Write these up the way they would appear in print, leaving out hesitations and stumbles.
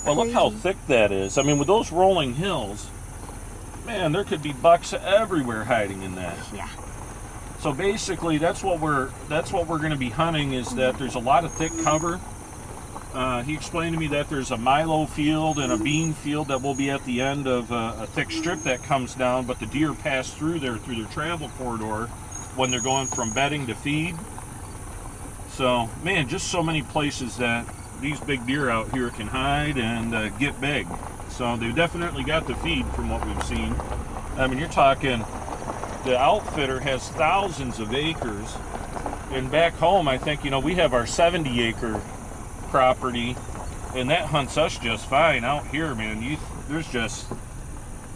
Well, look how thick that is. I mean, with those rolling hills, man, there could be bucks everywhere hiding in that. Yeah. So basically, that's what we're going to be hunting. Is that there's a lot of thick cover. He explained to me that there's a milo field and a bean field that will be at the end of a thick strip that comes down, but the deer pass through there through their travel corridor when they're going from bedding to feed. So, man, just so many places that these big deer out here can hide and get big. So they've definitely got the feed from what we've seen. I mean, you're talking, the outfitter has thousands of acres. And back home, I think, we have our 70-acre property, and that hunts us just fine. Out here, man, there's just,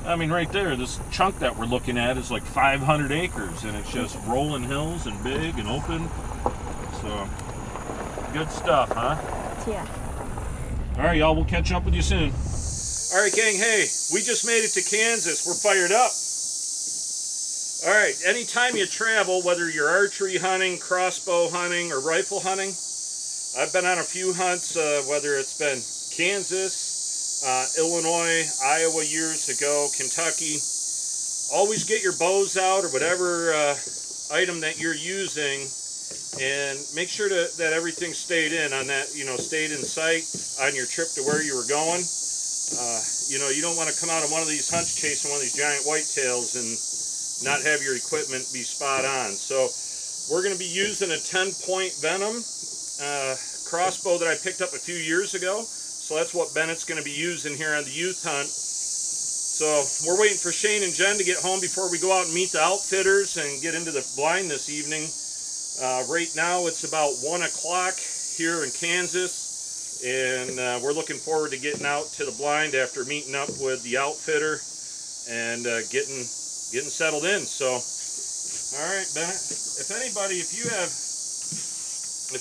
I mean, right there, this chunk that we're looking at is like 500 acres, and it's just rolling hills and big and open. So, good stuff, huh? Yeah. All right, y'all, we'll catch up with you soon. All right, gang, hey, we just made it to Kansas. We're fired up. All right, anytime you travel, whether you're archery hunting, crossbow hunting, or rifle hunting, I've been on a few hunts, whether it's been Kansas, Illinois, Iowa years ago, Kentucky. Always get your bows out or whatever item that you're using, and make sure that everything stayed in on that, stayed in sight on your trip to where you were going. You don't want to come out on one of these hunts chasing one of these giant whitetails and not have your equipment be spot on. So we're going to be using a 10-point Venom crossbow that I picked up a few years ago. So that's what Bennett's going to be using here on the youth hunt. So we're waiting for Shane and Jen to get home before we go out and meet the outfitters and get into the blind this evening. Right now it's about 1 o'clock here in Kansas, and we're looking forward to getting out to the blind after meeting up with the outfitter and getting settled in. So, all right, Bennett, if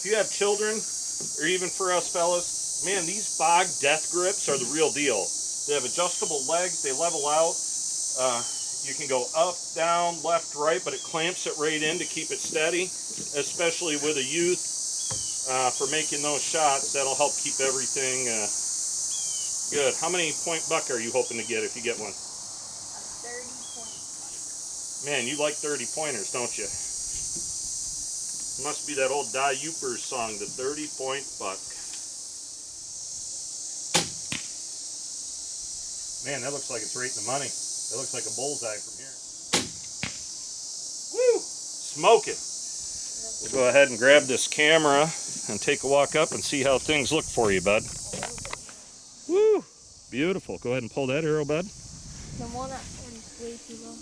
you have children, or even for us fellas, man, these bog death grips are the real deal. They have adjustable legs, they level out. You can go up, down, left, right, but it clamps it right in to keep it steady, especially with a youth for making those shots. That'll help keep everything good. How many point buck are you hoping to get if you get one? 30-point buck. Man, you like 30 pointers, don't you? Must be that old Die Upers song, the 30-point buck. Man, that looks like it's right in the money. That looks like a bullseye from here. Woo! Smoking. We'll go ahead and grab this camera and take a walk up and see how things look for you, bud. Woo! Beautiful. Go ahead and pull that arrow, bud. The one that is way too low.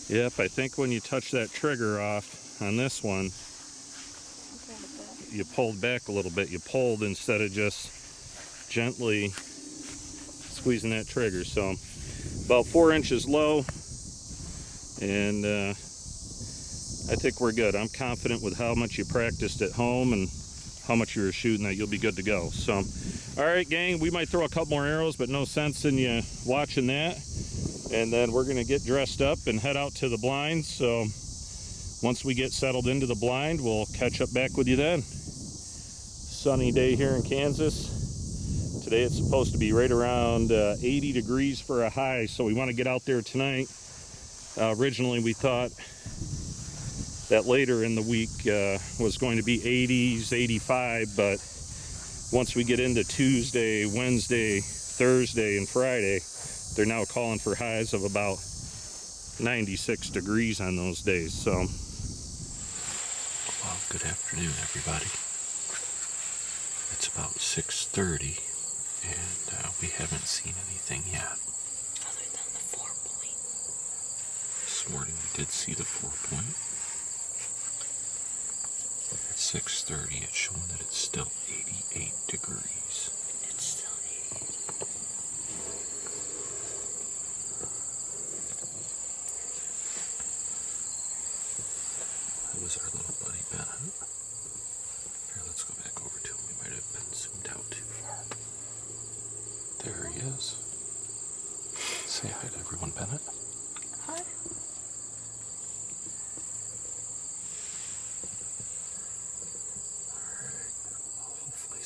Yep, I think when you touch that trigger off on this one, you pulled back a little bit. You pulled instead of just gently squeezing that trigger. So about 4 inches low, and I think we're good. I'm confident with how much you practiced at home and how much you were shooting that you'll be good to go. So, all right, gang, we might throw a couple more arrows, but no sense in you watching that. And then we're going to get dressed up and head out to the blind. So once we get settled into the blind, we'll catch up back with you then. Sunny day here in Kansas. Today it's supposed to be right around 80 degrees for a high, so we want to get out there tonight. Originally we thought that later in the week was going to be 80s, 85, but once we get into Tuesday, Wednesday, Thursday, and Friday, they're now calling for highs of about 96 degrees on those days. So, well, good afternoon, everybody. It's about 6:30, and we haven't seen anything yet. Other than the 4-point. This morning we did see the 4-point. At 6:30, it's showing that it's still 88 degrees. It's still 88. That was our little buddy Bennett. Here, let's go back over to him. We might have been zoomed out too far. There he is. Say hi to everyone, Bennett. Hi. Alright, I'll hopefully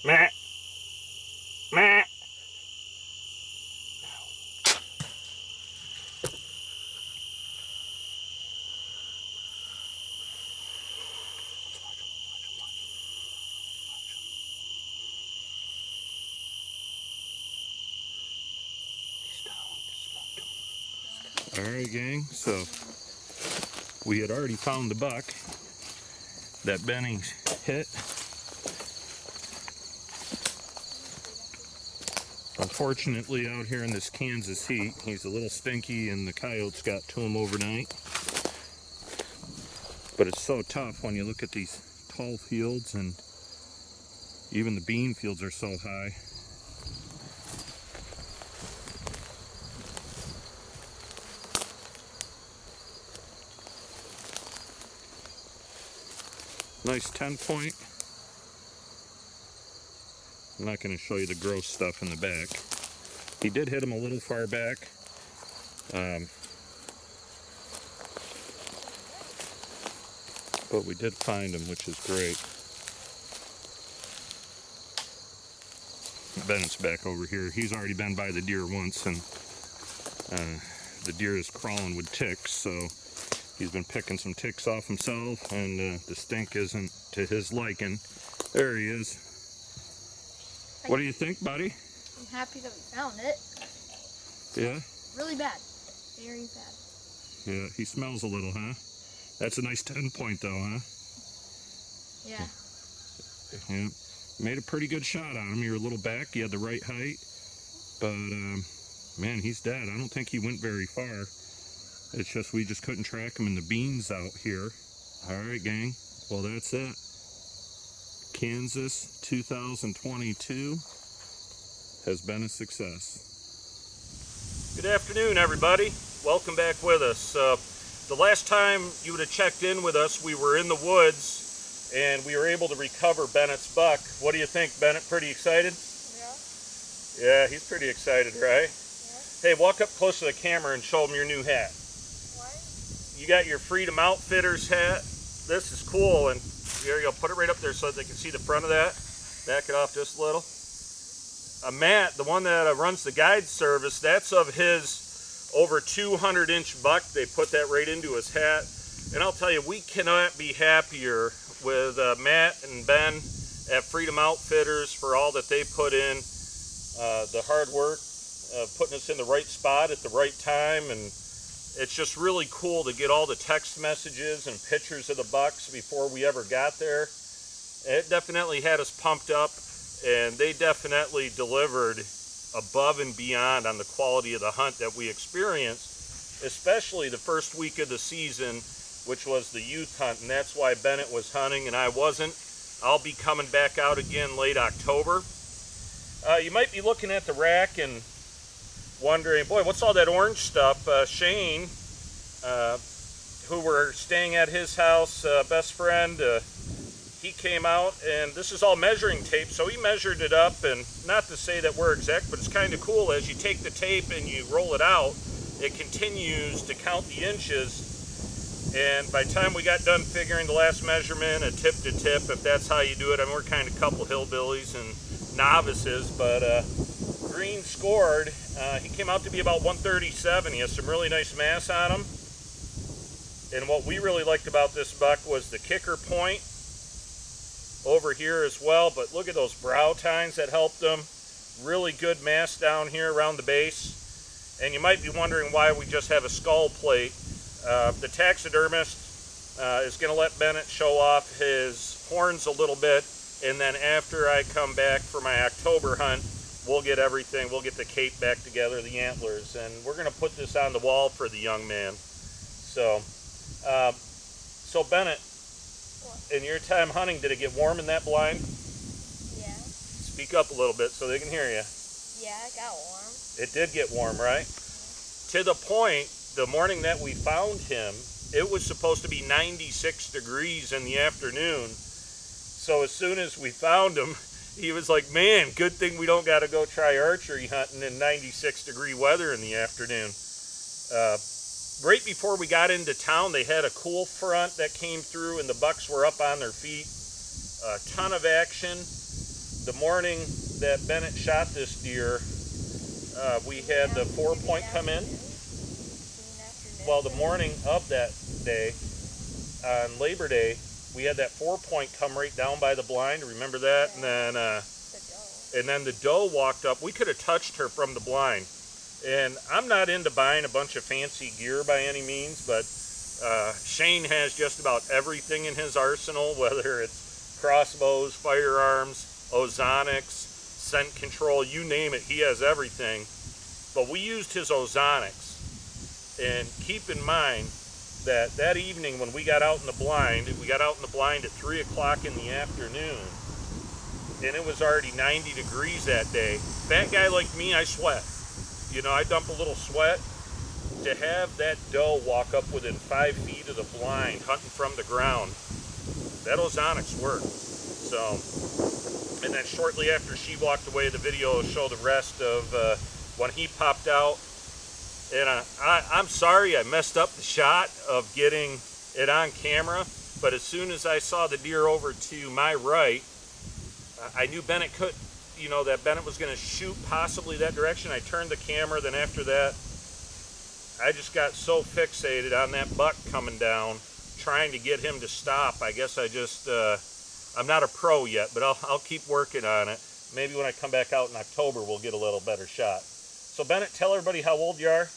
Meh. Meh. Alright, gang, so we had already found the buck that Benny hit. Unfortunately, out here in this Kansas heat, he's a little stinky and the coyotes got to him overnight. But it's so tough when you look at these tall fields, and even the bean fields are so high. Nice 10-point. I'm not going to show you the gross stuff in the back. He did hit him a little far back. But we did find him, which is great. Bennett's back over here. He's already been by the deer once, and the deer is crawling with ticks, so he's been picking some ticks off himself, and the stink isn't to his liking. There he is. What do you think, buddy? I'm happy that we found it. Yeah? Really bad. Very bad. Yeah, he smells a little, huh? That's a nice 10-point, though, huh? Yeah. Yeah. Made a pretty good shot on him. You were a little back. You had the right height. But, man, he's dead. I don't think he went very far. It's just we just couldn't track him in the beans out here. All right, gang. Well, that's it. Kansas 2022 has been a success. Good afternoon, everybody. Welcome back with us. The last time you would have checked in with us, we were in the woods and we were able to recover Bennett's buck. What do you think, Bennett? Pretty excited? Yeah. Yeah, he's pretty excited, right? Yeah. Hey, walk up close to the camera and show them your new hat. What? You got your Freedom Outfitters hat. This is cool, and here you go. Put it right up there so that they can see the front of that. Back it off just a little. Matt, the one that runs the guide service, that's of his over 200-inch buck. They put that right into his hat. And I'll tell you, we cannot be happier with Matt and Ben at Freedom Outfitters for all that they put in, the hard work, putting us in the right spot at the right time. And it's just really cool to get all the text messages and pictures of the bucks before we ever got there. It definitely had us pumped up, and they definitely delivered above and beyond on the quality of the hunt that we experienced, especially the first week of the season, which was the youth hunt, and that's why Bennett was hunting and I wasn't. I'll be coming back out again late October. You might be looking at the rack and wondering, boy, what's all that orange stuff? Shane, who we're staying at his house, best friend, he came out, and this is all measuring tape, so he measured it up, and not to say that we're exact, but it's kind of cool. As you take the tape and you roll it out, it continues to count the inches, and by the time we got done figuring the last measurement, a tip to tip, if that's how you do it, I mean, we're kind of a couple hillbillies and novices, but Green scored. He came out to be about 137. He has some really nice mass on him, and what we really liked about this buck was the kicker point over here as well, but look at those brow tines that helped them. Really good mass down here around the base. And you might be wondering why we just have a skull plate. The taxidermist is going to let Bennett show off his horns a little bit, and then after I come back for my October hunt, we'll get everything. We'll get the cape back together, the antlers, and we're going to put this on the wall for the young man. So Bennett, in your time hunting, did it get warm in that blind? Yeah. Speak up a little bit so they can hear you. Yeah, it got warm. It did get warm, right? To the point, the morning that we found him, it was supposed to be 96 degrees in the afternoon. So as soon as we found him, he was like, man, good thing we don't got to go try archery hunting in 96 degree weather in the afternoon. Right before we got into town, they had a cool front that came through, and the bucks were up on their feet. A ton of action. the morning that Bennett shot this deer, we had the 4-point come in. Well, the morning of that day, on Labor Day, we had that 4-point come right down by the blind. Remember that? And then the doe walked up. We could have touched her from the blind. And I'm not into buying a bunch of fancy gear by any means, but Shane has just about everything in his arsenal, whether it's crossbows, firearms, ozonics, scent control, you name it, he has everything. But we used his ozonics. And keep in mind that that evening when we got out in the blind at 3 o'clock in the afternoon, and it was already 90 degrees that day. Fat guy like me, I sweat. You know, I dump a little sweat. To have that doe walk up within 5 feet of the blind, hunting from the ground, that ozonics worked. So, and then shortly after she walked away, the video will show the rest of when he popped out. And I'm sorry I messed up the shot of getting it on camera, but as soon as I saw the deer over to my right, I knew Bennett could, you know, that Bennett was going to shoot possibly that direction. I turned the camera, then after that, I just got so fixated on that buck coming down, trying to get him to stop. I guess I just, I'm not a pro yet, but I'll keep working on it. Maybe when I come back out in October, we'll get a little better shot. So Bennett, tell everybody how old you are.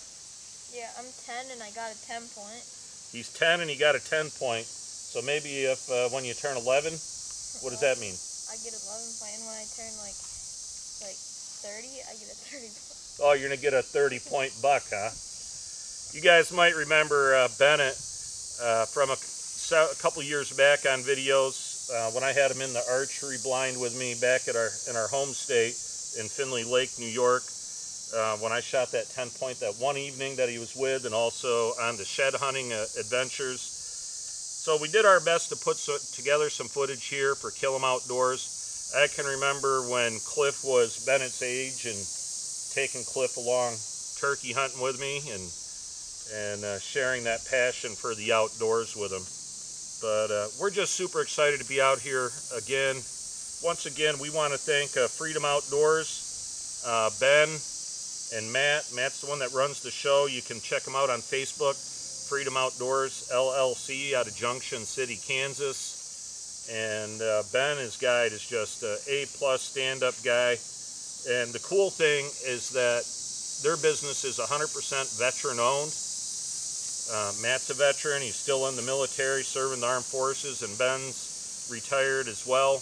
Yeah, I'm 10 and I got a 10-point. He's 10 and he got a 10-point. So maybe if when you turn 11, what does that mean? I get 11 point, and when I turn like 30, I get a 30 point. Oh, you're gonna get a 30-point buck, huh? You guys might remember Bennett from a couple years back on videos when I had him in the archery blind with me back at in our home state in Findlay Lake, New York. When I shot that 10-point that one evening that he was with, and also on the shed hunting adventures. So we did our best to put together some footage here for Kill 'em Outdoors. I can remember when Cliff was Bennett's age and taking Cliff along turkey hunting with me and sharing that passion for the outdoors with him. But we're just super excited to be out here again. Once again, we want to thank Freedom Outdoors, Ben and Matt. Matt's the one that runs the show. You can check them out on Facebook. Freedom Outdoors LLC out of Junction City, Kansas. And Ben, his guide, is just a A+ stand-up guy. And the cool thing is that their business is 100% veteran-owned. Matt's a veteran. He's still in the military, serving the armed forces, and Ben's retired as well.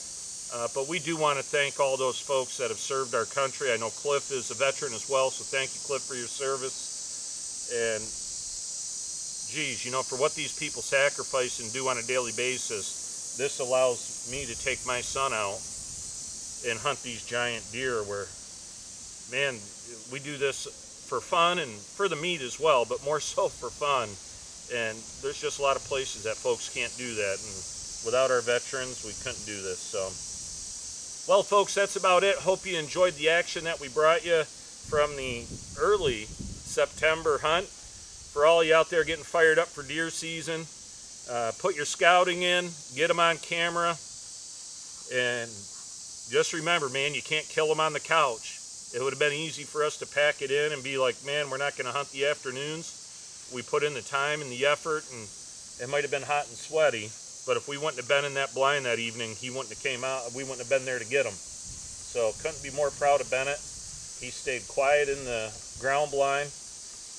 But we do want to thank all those folks that have served our country. I know Cliff is a veteran as well, so thank you, Cliff, for your service. And geez, you know, for what these people sacrifice and do on a daily basis, this allows me to take my son out and hunt these giant deer where, man, we do this for fun and for the meat as well, but more so for fun. And there's just a lot of places that folks can't do that. And without our veterans, we couldn't do this. So, well, folks, that's about it. Hope you enjoyed the action that we brought you from the early September hunt. For all you out there getting fired up for deer season, put your scouting in, get them on camera, and just remember, man, you can't kill them on the couch. It would have been easy for us to pack it in and be like, man, we're not going to hunt the afternoons. We put in the time and the effort, and it might have been hot and sweaty, but if we wouldn't have been in that blind that evening, he wouldn't have came out. We wouldn't have been there to get him. So couldn't be more proud of Bennett. He stayed quiet in the ground blind,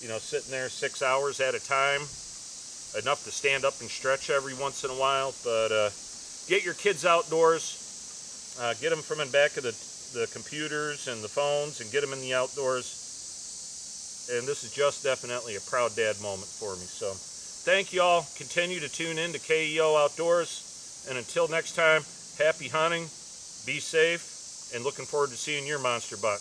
you know, sitting there 6 hours at a time, enough to stand up and stretch every once in a while. But get your kids outdoors, get them from in back of the computers and the phones, and get them in the outdoors. And this is just definitely a proud dad moment for me. So thank you all. Continue to tune in to KEO Outdoors. And until next time, happy hunting, be safe, and looking forward to seeing your monster buck.